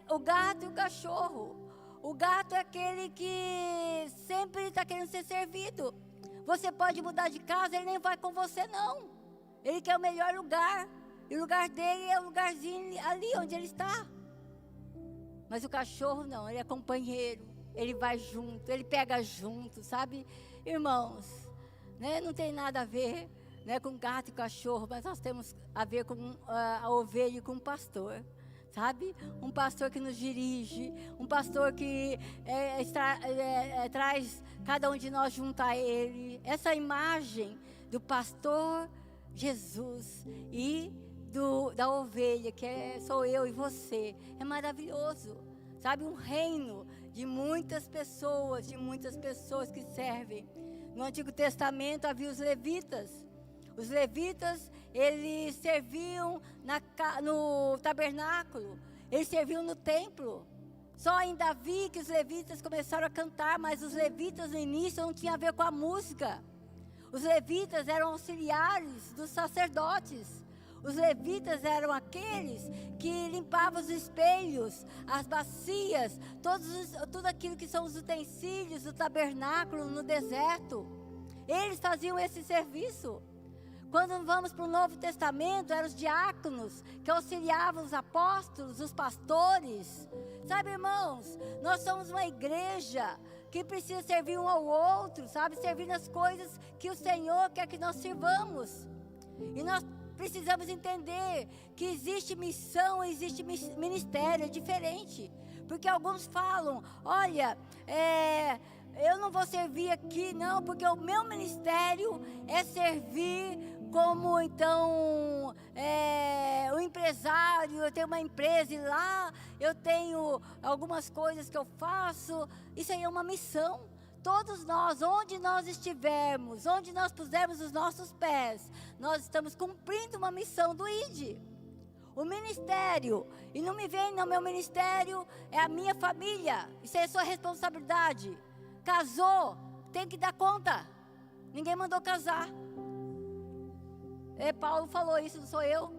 o gato e o cachorro. O gato é aquele que sempre está querendo ser servido. Você pode mudar de casa, ele nem vai com você não. Ele quer o melhor lugar. E o lugar dele é o lugarzinho ali onde ele está. Mas o cachorro não, ele é companheiro. Ele vai junto, ele pega junto, sabe? Irmãos, né, não tem nada a ver, né, com gato e cachorro, mas nós temos a ver com a ovelha e com o pastor. Sabe? Um pastor que nos dirige, um pastor que traz cada um de nós junto a ele. Essa imagem do pastor Jesus e da ovelha, que sou eu e você, é maravilhoso. Sabe? Um reino de muitas pessoas que servem. No Antigo Testamento havia os levitas. Os levitas, eles serviam no tabernáculo, eles serviam no templo. Só em Davi que os levitas começaram a cantar, mas os levitas no início não tinham a ver com a música. Os levitas eram auxiliares dos sacerdotes. Os levitas eram aqueles que limpavam os espelhos, as bacias, tudo aquilo que são os utensílios do tabernáculo no deserto. Eles faziam esse serviço. Quando vamos para o Novo Testamento, eram os diáconos que auxiliavam os apóstolos, os pastores. Sabe, irmãos, nós somos uma igreja que precisa servir um ao outro, sabe? Servir nas coisas que o Senhor quer que nós sirvamos. E nós precisamos entender que existe missão, existe ministério, é diferente. Porque alguns falam, olha, eu não vou servir aqui não, porque o meu ministério é servir como então o empresário, eu tenho uma empresa e lá eu tenho algumas coisas que eu faço. Isso aí é uma missão. Todos nós, onde nós estivermos, onde nós pusermos os nossos pés, nós estamos cumprindo uma missão do ID. O ministério, e não me vem, não, meu ministério é a minha família, isso é sua responsabilidade. Casou, tem que dar conta. Ninguém mandou casar. Paulo falou isso, não sou eu.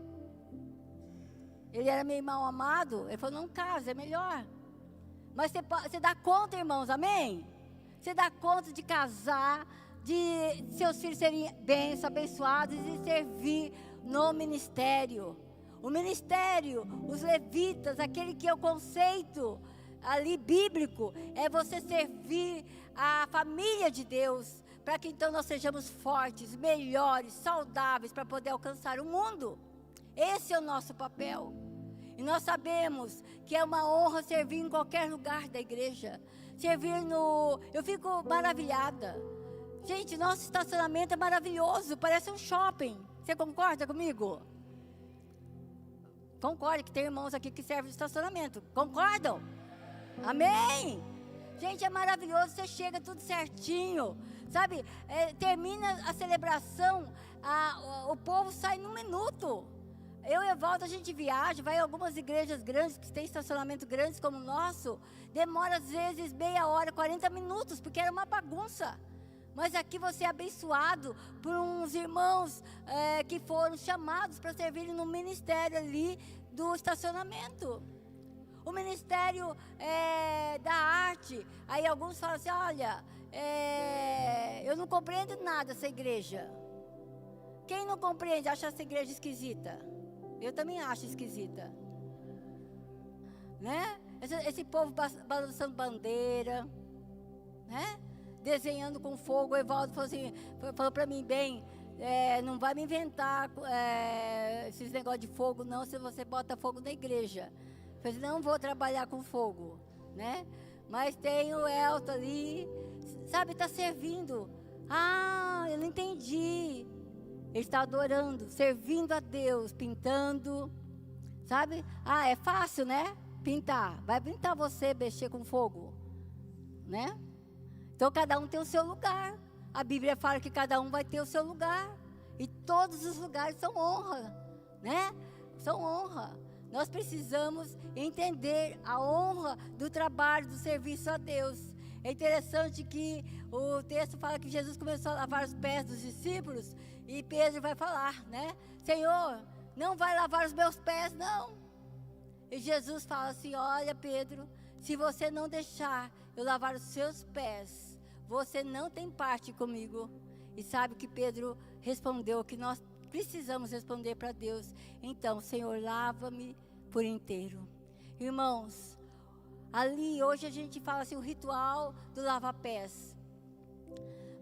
Ele era meu irmão amado, ele falou, não casa, é melhor. Mas você dá conta, irmãos, amém? Você dá conta de casar, de seus filhos serem bens, abençoados e servir no ministério. O ministério, os levitas, aquele que é o conceito ali bíblico, é você servir a família de Deus, para que então nós sejamos fortes, melhores, saudáveis, para poder alcançar o mundo. Esse é o nosso papel. E nós sabemos que é uma honra servir em qualquer lugar da igreja. Servir no... Eu fico maravilhada. Gente, nosso estacionamento é maravilhoso, parece um shopping. Você concorda comigo? Concorda que tem irmãos aqui que servem de estacionamento. Concordam? Amém? Gente, é maravilhoso, você chega tudo certinho. Sabe, termina a celebração, o povo sai num minuto. Eu e a Volta, a gente viaja, vai em algumas igrejas grandes, que tem estacionamento grandes como o nosso, demora às vezes meia hora, 40 minutos, porque era uma bagunça. Mas aqui você é abençoado por uns irmãos que foram chamados para servirem no ministério ali do estacionamento. O ministério da arte, aí alguns falam assim, olha, eu não compreendo nada essa igreja. Quem não compreende, acha essa igreja esquisita? Eu também acho esquisita. Né? Esse povo balançando bandeira, né? Desenhando com fogo. O Evaldo falou para mim, bem, não vai me inventar esses negócios de fogo não, se você bota fogo na igreja. Eu falei, não vou trabalhar com fogo, né? Mas tem o Elton ali, sabe, está servindo. Ah, eu não entendi. Ele está adorando, servindo a Deus, pintando, sabe? Ah, é fácil, né? Pintar. Vai pintar você, mexer com fogo, né? Então, cada um tem o seu lugar. A Bíblia fala que cada um vai ter o seu lugar. E todos os lugares são honra, né? São honra. Nós precisamos entender a honra do trabalho, do serviço a Deus. É interessante que o texto fala que Jesus começou a lavar os pés dos discípulos e Pedro vai falar, né? Senhor, não vai lavar os meus pés, não. E Jesus fala assim, olha Pedro, se você não deixar eu lavar os seus pés, você não tem parte comigo. E sabe que Pedro respondeu que nós precisamos responder para Deus. Então, Senhor, lava-me por inteiro. Irmãos, ali hoje a gente fala assim, o ritual do lava-pés.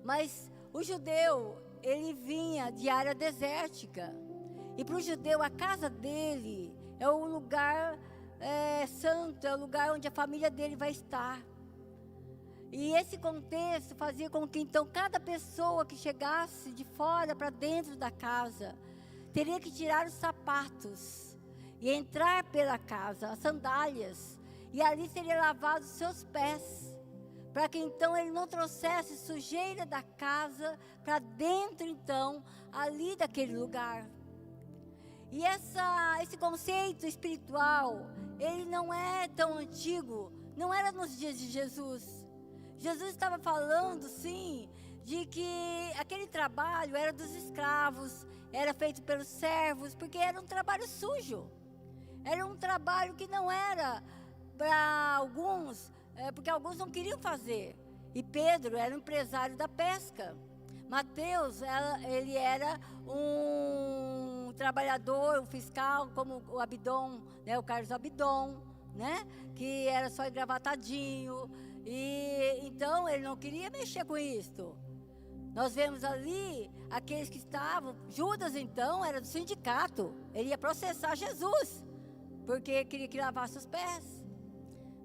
Mas o judeu, ele vinha de área desértica. E para o judeu, a casa dele é o lugar santo, é o lugar onde a família dele vai estar. E esse contexto fazia com que então cada pessoa que chegasse de fora para dentro da casa teria que tirar os sapatos e entrar pela casa, as sandálias, e ali seria lavado os seus pés, para que então ele não trouxesse sujeira da casa para dentro então ali daquele lugar. E esse conceito espiritual, ele não é tão antigo, não era nos dias de Jesus. Jesus estava falando, sim, de que aquele trabalho era dos escravos, era feito pelos servos, porque era um trabalho sujo. Era um trabalho que não era para alguns, porque alguns não queriam fazer. E Pedro era um empresário da pesca. Mateus, ele era um trabalhador, um fiscal, como o Abdon, né, o Carlos Abdon, né, que era só engravatadinho, e então ele não queria mexer com isso. Nós vemos ali aqueles que estavam, Judas então era do sindicato, ele ia processar Jesus, porque queria que lavasse os pés.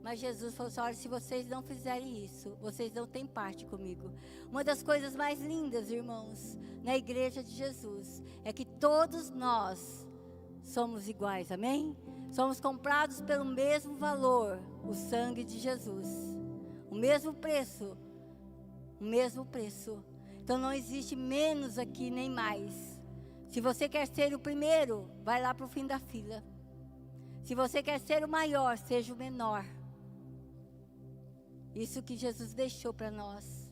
Mas Jesus falou assim: olha, se vocês não fizerem isso, vocês não têm parte comigo. Uma das coisas mais lindas, irmãos, na igreja de Jesus, é que todos nós somos iguais, amém? Somos comprados pelo mesmo valor, o sangue de Jesus. O mesmo preço, o mesmo preço. Então não existe menos aqui nem mais. Se você quer ser o primeiro, vai lá para o fim da fila. Se você quer ser o maior, seja o menor. Isso que Jesus deixou para nós.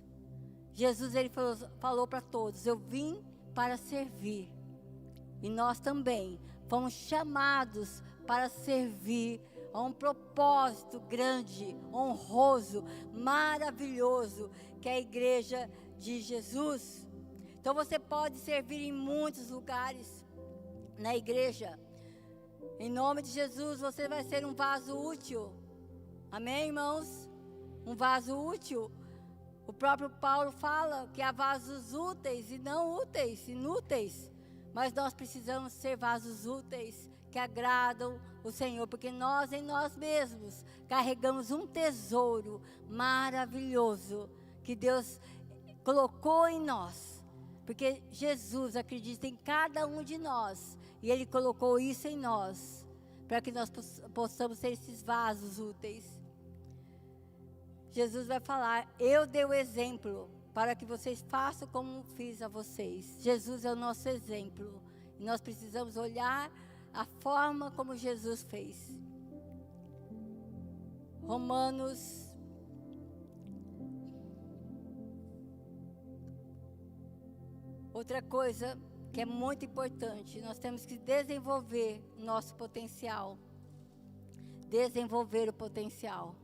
Jesus, ele falou para todos: eu vim para servir. E nós também fomos chamados para servir a um propósito grande, honroso, maravilhoso, que é a igreja de Jesus. Então você pode servir em muitos lugares na igreja. Em nome de Jesus, você vai ser um vaso útil. Amém, irmãos? Um vaso útil. O próprio Paulo fala que há vasos úteis e não úteis, inúteis. Mas nós precisamos ser vasos úteis, que agradam o Senhor, porque nós em nós mesmos carregamos um tesouro maravilhoso que Deus colocou em nós. Porque Jesus acredita em cada um de nós e Ele colocou isso em nós, para que nós possamos ser esses vasos úteis. Jesus vai falar: eu dei o exemplo para que vocês façam como fiz a vocês. Jesus é o nosso exemplo. E nós precisamos olhar a forma como Jesus fez. Romanos. Outra coisa que é muito importante, nós temos que desenvolver nosso potencial. Desenvolver o potencial.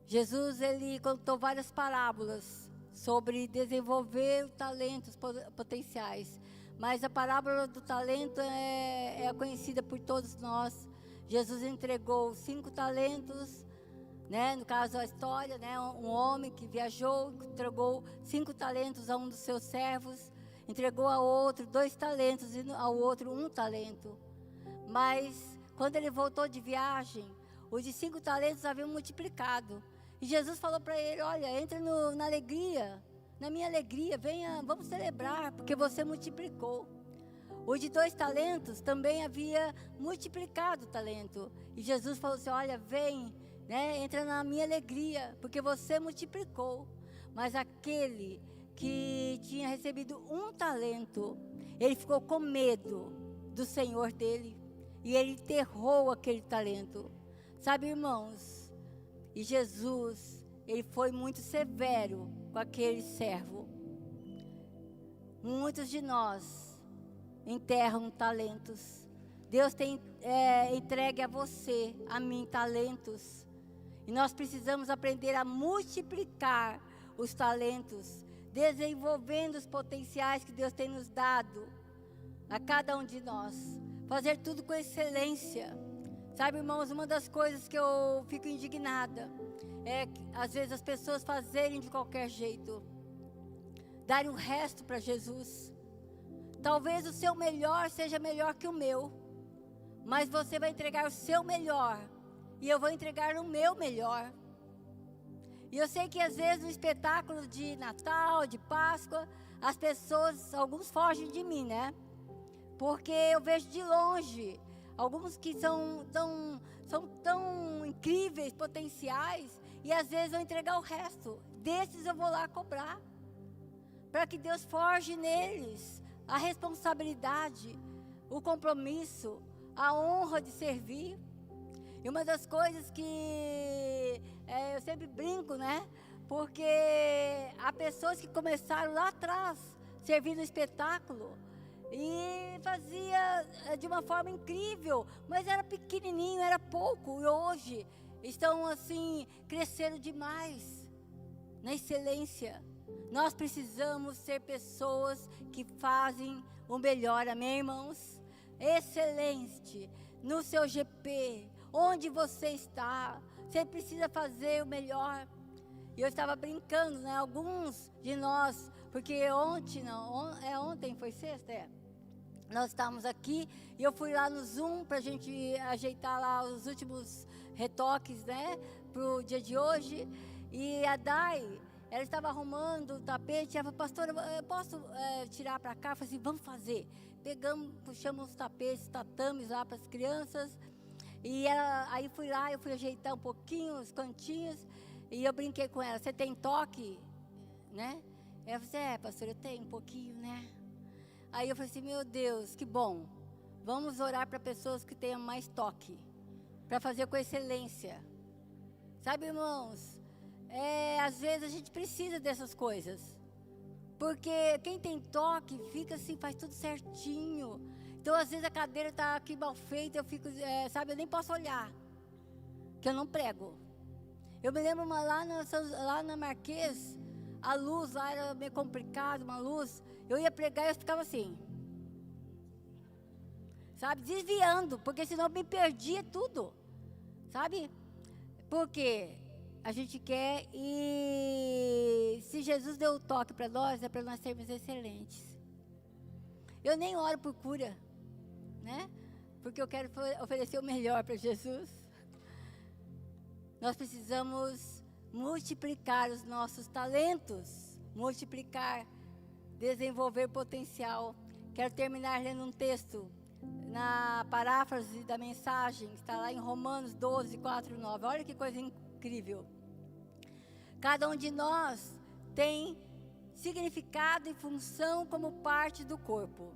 Jesus, ele contou várias parábolas sobre desenvolver talentos potenciais. Mas a parábola do talento é conhecida por todos nós. Jesus entregou 5 talentos, né? No caso a história, né? Um homem que viajou, entregou 5 talentos a um dos seus servos, entregou ao outro 2 talentos e ao outro 1 talento. Mas quando ele voltou de viagem, os de 5 talentos haviam multiplicado. E Jesus falou para ele: olha, entre na alegria, na minha alegria, venha, vamos celebrar, porque você multiplicou. O de 2 talentos também havia multiplicado o talento. E Jesus falou assim: olha, vem, né, entra na minha alegria, porque você multiplicou. Mas aquele que tinha recebido 1 talento, ele ficou com medo do Senhor dele. E ele enterrou aquele talento. Sabe, irmãos, e Jesus, ele foi muito severo com aquele servo. Muitos de nós enterram talentos. Deus tem entregue a você, a mim, talentos. E nós precisamos aprender a multiplicar os talentos, desenvolvendo os potenciais que Deus tem nos dado a cada um de nós. Fazer tudo com excelência. Sabe, irmãos, uma das coisas que eu fico indignada é que, às vezes, as pessoas fazerem de qualquer jeito, darem o resto para Jesus. Talvez o seu melhor seja melhor que o meu, mas você vai entregar o seu melhor e eu vou entregar o meu melhor. E eu sei que às vezes no espetáculo de Natal, de Páscoa, as pessoas, alguns fogem de mim, né? Porque eu vejo de longe alguns que são tão incríveis, potenciais, e às vezes vão entregar o resto. Desses eu vou lá cobrar, para que Deus forje neles a responsabilidade, o compromisso, a honra de servir. E uma das coisas que eu sempre brinco, né? Porque há pessoas que começaram lá atrás, servindo no espetáculo, e fazia de uma forma incrível, mas era pequenininho, era pouco. E hoje estão assim, crescendo demais na excelência. Nós precisamos ser pessoas que fazem o melhor, amém, irmãos? Excelente, no seu GP, onde você está, você precisa fazer o melhor. E eu estava brincando, né? Alguns de nós, porque ontem foi sexta, nós estávamos aqui e eu fui lá no Zoom para a gente ajeitar lá os últimos retoques, né? Para o dia de hoje. E a Dai, ela estava arrumando o tapete, ela falou, pastora, eu posso tirar para cá? Eu falei assim, vamos fazer. Pegamos, puxamos os tapetes, tatames lá para as crianças. E aí fui lá, eu fui ajeitar um pouquinho os cantinhos. E eu brinquei com ela, você tem toque? Né? Ela falou assim, pastora, eu tenho um pouquinho, né? Aí eu falei assim, meu Deus, que bom. Vamos orar para pessoas que tenham mais toque. Para fazer com excelência. Sabe, irmãos? Às vezes a gente precisa dessas coisas. Porque quem tem toque fica assim, faz tudo certinho. Então, às vezes a cadeira está aqui mal feita, eu fico, eu nem posso olhar. Que eu não prego. Eu me lembro lá na Marquês, a luz lá era meio complicada, uma luz. Eu ia pregar e eu ficava assim. Sabe, desviando, porque senão eu me perdia tudo. Sabe? Porque a gente quer e se Jesus deu o toque para nós, é para nós sermos excelentes. Eu nem oro por cura, né? Porque eu quero oferecer o melhor para Jesus. Nós precisamos multiplicar os nossos talentos, desenvolver potencial. Quero terminar lendo um texto na paráfrase da mensagem, que está lá em Romanos 12, 4 e 9. Olha que coisa incrível. Cada um de nós tem significado e função como parte do corpo.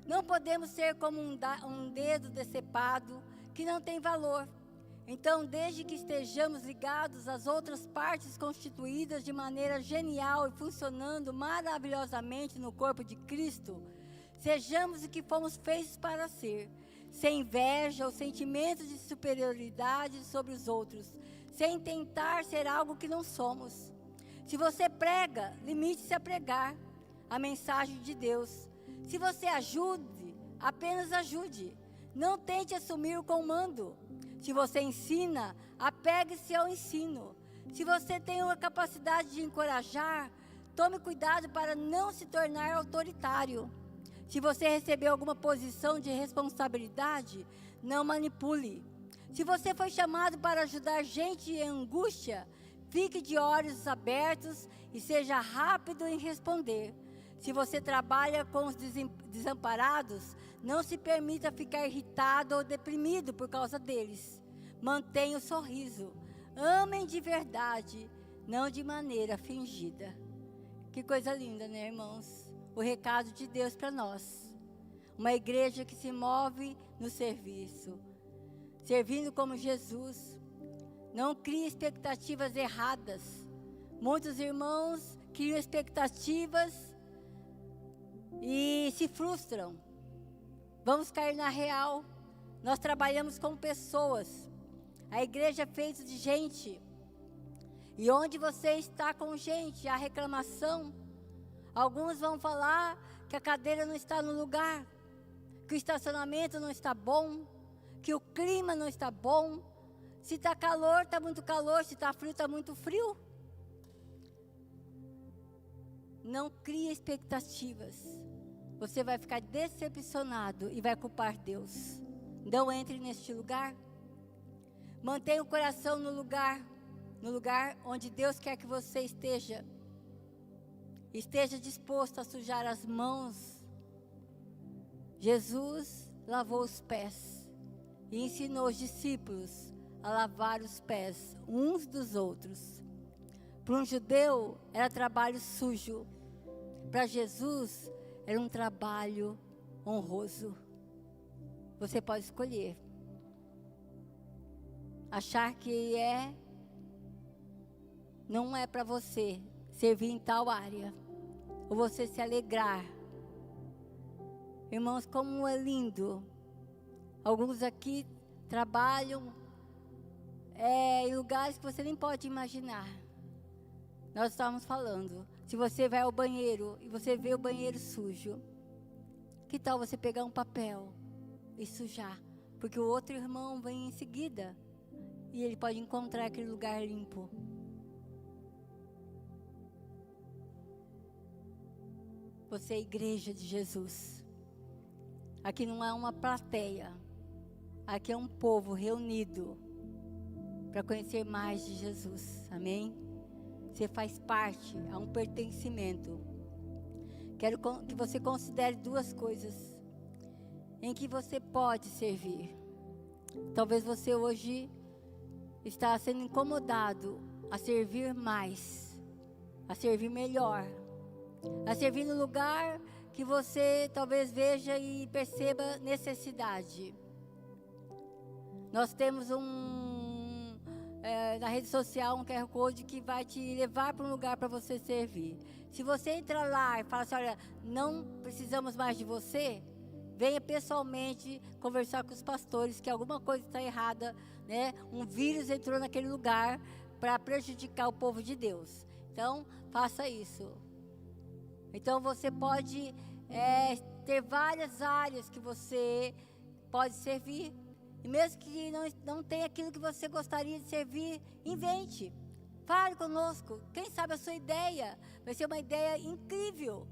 Não podemos ser como um dedo decepado que não tem valor. Então, desde que estejamos ligados às outras partes constituídas de maneira genial e funcionando maravilhosamente no corpo de Cristo, sejamos o que fomos feitos para ser, sem inveja ou sentimento de superioridade sobre os outros, sem tentar ser algo que não somos. Se você prega, limite-se a pregar a mensagem de Deus. Se você ajude, apenas ajude. Não tente assumir o comando. Se você ensina, apegue-se ao ensino. Se você tem a capacidade de encorajar, tome cuidado para não se tornar autoritário. Se você recebeu alguma posição de responsabilidade, não manipule. Se você foi chamado para ajudar gente em angústia, fique de olhos abertos e seja rápido em responder. Se você trabalha com os desamparados, não se permita ficar irritado ou deprimido por causa deles. Mantenha o sorriso. Amem de verdade, não de maneira fingida. Que coisa linda, né, irmãos? O recado de Deus para nós. Uma igreja que se move no serviço. Servindo como Jesus. Não crie expectativas erradas. Muitos irmãos criam expectativas e se frustram. Vamos cair na real. Nós trabalhamos com pessoas. A igreja é feita de gente. E onde você está com gente, há reclamação. Alguns vão falar que a cadeira não está no lugar, que o estacionamento não está bom, que o clima não está bom. Se está calor, está muito calor. Se está frio, está muito frio. Não crie expectativas. Você vai ficar decepcionado e vai culpar Deus. Não entre neste lugar. Mantenha o coração no lugar onde Deus quer que você esteja. Esteja disposto a sujar as mãos. Jesus lavou os pés e ensinou os discípulos a lavar os pés uns dos outros. Para um judeu era trabalho sujo. Para Jesus era um trabalho honroso. Você pode escolher. Achar que não é para você servir em tal área. Ou você se alegrar. Irmãos, como é lindo. Alguns aqui trabalham em lugares que você nem pode imaginar. Nós estávamos falando. Se você vai ao banheiro e você vê o banheiro sujo, que tal você pegar um papel e sujar? Porque o outro irmão vem em seguida e ele pode encontrar aquele lugar limpo. Você é a igreja de Jesus. Aqui não é uma plateia. Aqui é um povo reunido para conhecer mais de Jesus. Amém? Você faz parte, há um pertencimento. Quero que você considere duas coisas em que você pode servir. Talvez você hoje está sendo incomodado a servir mais, a servir melhor, a servir no lugar que você talvez veja e perceba necessidade. Nós temos na rede social um QR Code que vai te levar para um lugar para você servir. Se você entrar lá e falar assim, olha, não precisamos mais de você, venha pessoalmente conversar com os pastores que alguma coisa está errada, né? Um vírus entrou naquele lugar para prejudicar o povo de Deus. Então, faça isso. Então, você pode ter várias áreas que você pode servir. E mesmo que não tenha aquilo que você gostaria de servir, invente. Fale conosco. Quem sabe a sua ideia vai ser uma ideia incrível.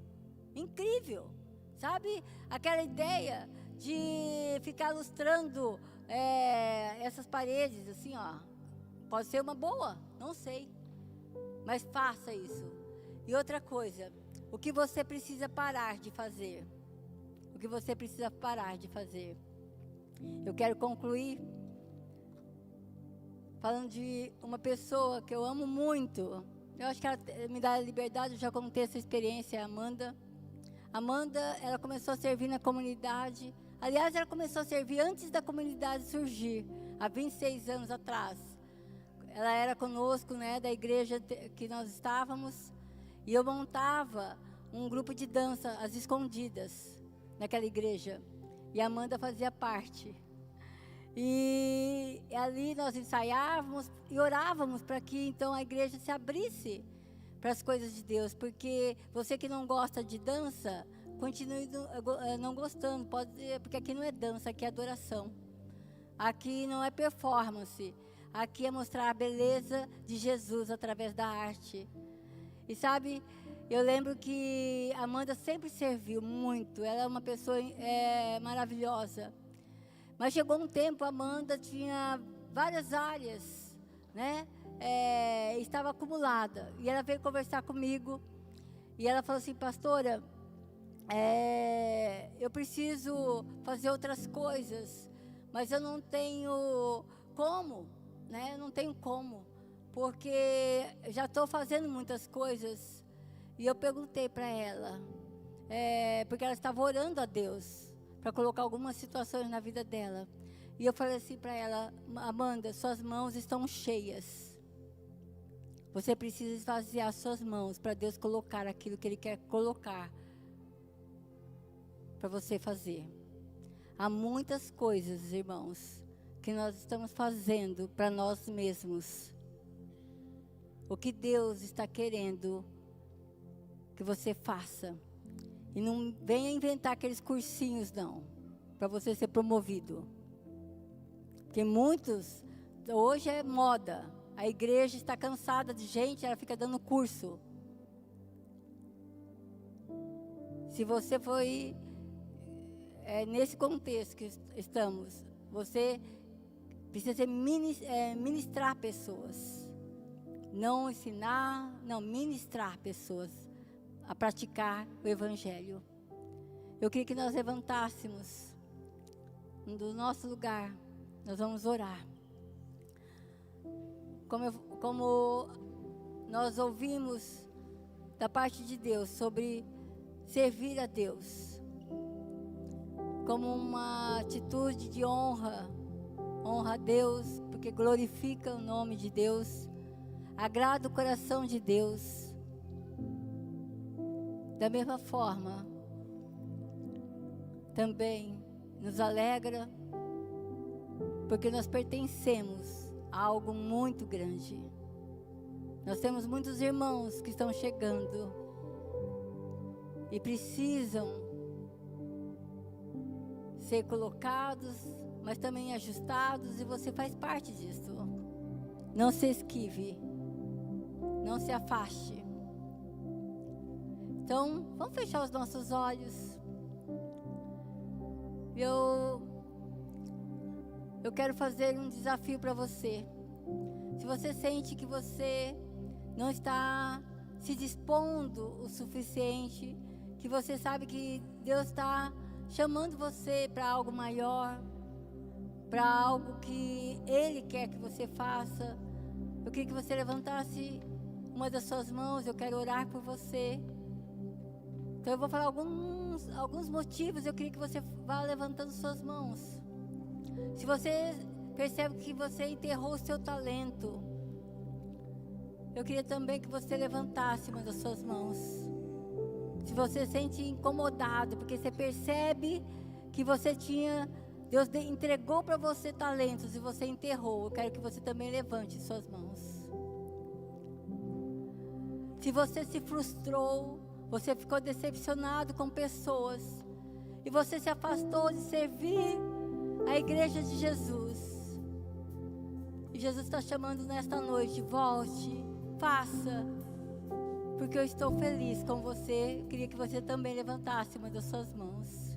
Incrível. Sabe? Aquela ideia de ficar lustrando essas paredes, assim, ó. Pode ser uma boa, não sei. Mas faça isso. E outra coisa, o que você precisa parar de fazer? O que você precisa parar de fazer? Eu quero concluir falando de uma pessoa que eu amo muito. Eu acho que ela me dá liberdade, eu já contei essa experiência, a Amanda. Amanda, ela começou a servir na comunidade. Aliás, ela começou a servir antes da comunidade surgir, há 26 anos atrás. Ela era conosco, né, da igreja que nós estávamos. E eu montava um grupo de dança, às escondidas, naquela igreja. E a Amanda fazia parte. E ali nós ensaiávamos e orávamos para que então a igreja se abrisse para as coisas de Deus. Porque você que não gosta de dança, continue não gostando. Porque aqui não é dança, aqui é adoração. Aqui não é performance. Aqui é mostrar a beleza de Jesus através da arte. E sabe, eu lembro que a Amanda sempre serviu muito. Ela é uma pessoa maravilhosa. Mas chegou um tempo, a Amanda tinha várias áreas, né? Estava acumulada. E ela veio conversar comigo. E ela falou assim, pastora, eu preciso fazer outras coisas. Mas eu não tenho como, né? Eu não tenho como. Porque já estou fazendo muitas coisas. E eu perguntei para ela, porque ela estava orando a Deus para colocar algumas situações na vida dela. E eu falei assim para ela, Amanda, suas mãos estão cheias. Você precisa esvaziar suas mãos para Deus colocar aquilo que Ele quer colocar para você fazer. Há muitas coisas, irmãos, que nós estamos fazendo para nós mesmos. O que Deus está querendo que você faça. E não venha inventar aqueles cursinhos, não, para você ser promovido. Porque muitos, hoje é moda. A igreja está cansada de gente, ela fica dando curso. Se você foi nesse contexto que estamos, você precisa ministrar pessoas. Não ensinar, não, ministrar pessoas a praticar o Evangelho. Eu queria que nós levantássemos do nosso lugar. Nós vamos orar. Como nós ouvimos da parte de Deus sobre servir a Deus como uma atitude de honra a Deus, porque glorifica o nome de Deus, agrada o coração de Deus. Da mesma forma, também nos alegra, porque nós pertencemos a algo muito grande. Nós temos muitos irmãos que estão chegando, e precisam ser colocados, mas também ajustados, e você faz parte disso. Não se esquive, não se afaste. Então, vamos fechar os nossos olhos. Eu quero fazer um desafio para você. Se você sente que você não está se dispondo o suficiente, que você sabe que Deus está chamando você para algo maior, para algo que Ele quer que você faça, eu queria que você levantasse uma das suas mãos. Eu quero orar por você. Então eu vou falar alguns motivos. Eu queria que você vá levantando suas mãos. Se você percebe que você enterrou o seu talento, eu queria também que você levantasse uma das suas mãos. Se você se sente incomodado, porque você percebe que você tinha, Deus entregou para você talentos e você enterrou, eu quero que você também levante suas mãos. Se você se frustrou, você ficou decepcionado com pessoas, e você se afastou de servir a igreja de Jesus, e Jesus está chamando nesta noite: volte, faça, porque eu estou feliz com você. Eu queria que você também levantasse uma das suas mãos.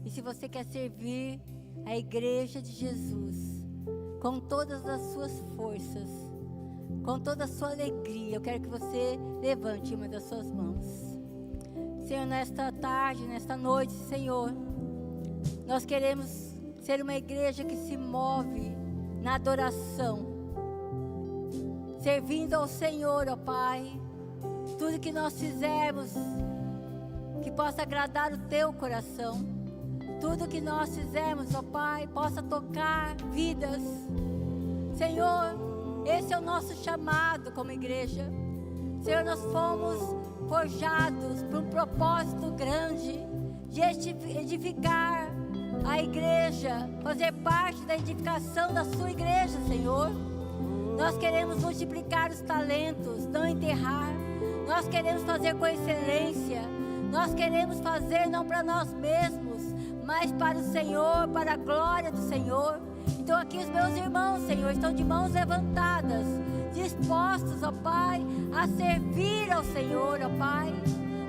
E se você quer servir a igreja de Jesus com todas as suas forças, com toda a sua alegria, eu quero que você levante uma das suas mãos. Senhor, nesta tarde, nesta noite, Senhor, nós queremos ser uma igreja que se move na adoração, servindo ao Senhor, ó Pai. Tudo que nós fizermos, que possa agradar o Teu coração. Tudo que nós fizermos, ó Pai, possa tocar vidas. Senhor, esse é o nosso chamado como igreja. Senhor, nós fomos forjados para um propósito grande de edificar a igreja, fazer parte da edificação da sua igreja, Senhor. Nós queremos multiplicar os talentos, não enterrar. Nós queremos fazer com excelência. Nós queremos fazer não para nós mesmos, mas para o Senhor, para a glória do Senhor. Então aqui os meus irmãos, Senhor, estão de mãos levantadas, dispostos, ó Pai, a servir ao Senhor, ó Pai.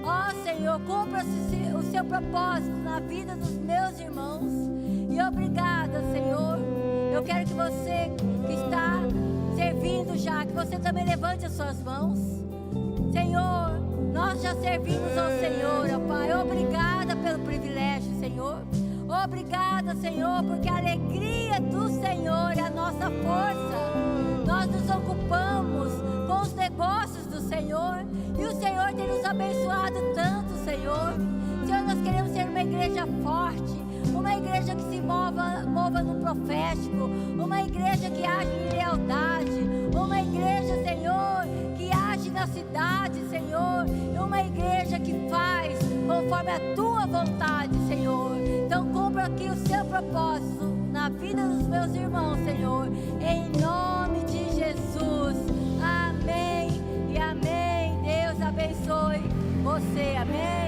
Ó Senhor, cumpra-se o seu propósito na vida dos meus irmãos. E obrigada, Senhor. Eu quero que você que está servindo já, que você também levante as suas mãos. Senhor, nós já servimos ao Senhor, ó Pai. Obrigada pelo privilégio, Senhor. Obrigada, Senhor, porque a alegria do Senhor é a nossa força. Nós nos ocupamos com os negócios do Senhor, e o Senhor tem nos abençoado tanto, Senhor. Senhor, nós queremos ser uma igreja forte, uma igreja que se mova no profético, uma igreja que age em lealdade, uma igreja, Senhor, que age na cidade, Senhor, e uma igreja que faz conforme a Tua vontade, Senhor. Então cumpra aqui o Seu propósito na vida dos meus irmãos, Senhor, em nome de Jesus. Amém e amém. Deus abençoe você, amém.